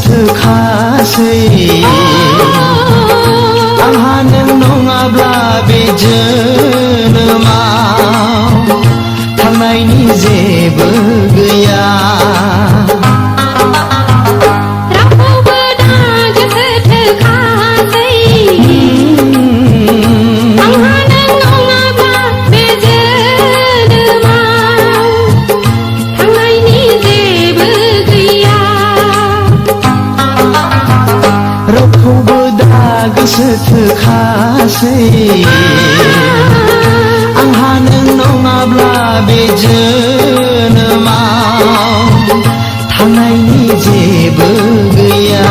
गोसोथोखासै आंहा नों नङाब्ला बे जोनोमाव थांनायनि जेबो गैया। रावखौबो दा गोसोथोखासै आंहा नों नङाब्ला बे जोनोमाव थांनायनि जेबो गैया।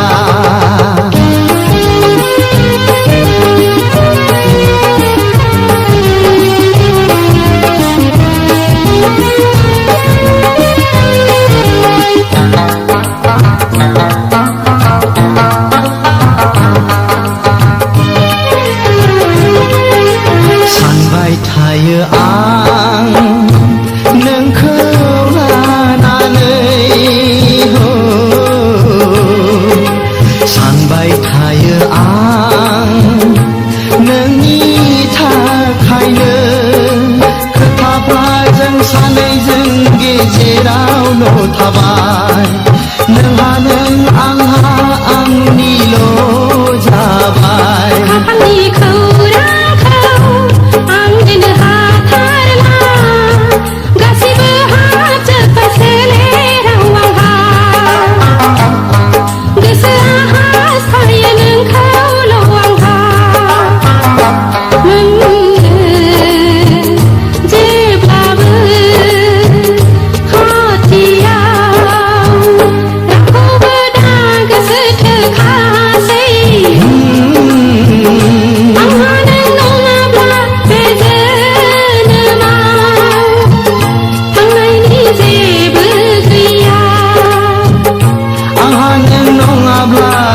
थायो आं नोंखौ लानानै सानबाय थायो आं नोंनि थाखायनो खोथाफ्रा जों सानैजों गेजेरावल' थाबाय नोंहा नों आंहा आंनिल' जाबाय।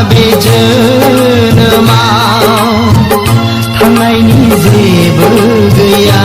बे जोनोमाव थांनायनि जेबो गैया।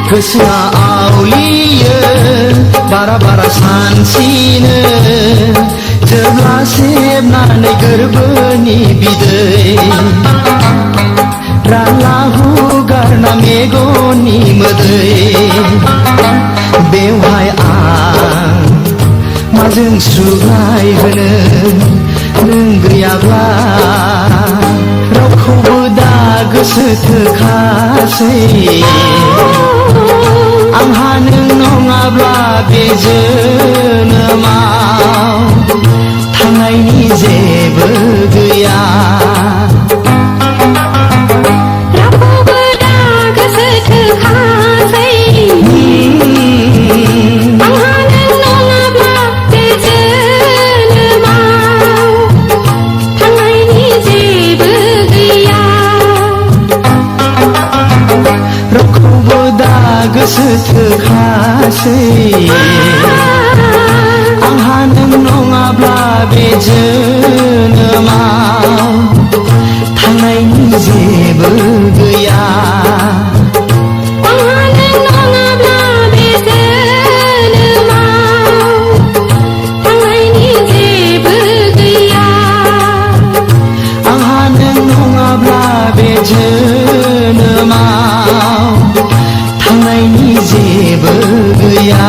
गोसोआ आवलियो बारा बारा सानसिनो जेब्ला सेबनानै गोरबोनि बिदै राला हुगारना मेगननि मोदै बेवहाय आं माजों सुग्लाय होनो नों गैयाब्ला रावखौबो दा गोसोथोखासै आंहा नों नङाब्ला बे जोनोमाव थांनायनि जेबो गैया। रावखौबो दा गोसोथोखासै आंहा नों नङाब्ला बे जोनोमाव थांनायनि जेबो गैया। रावखौबो दा गोसोथोखासै आंहा नों नङाब्ला बे जोनोमाव थांनायनि जेबो गैया। आंहा नों नङाब्ला बे जोनोमाव थांनायनि जेबो गैया। आंहा नों नङाब्ला बे जोनोमाव थांनायनि जेबो गैया।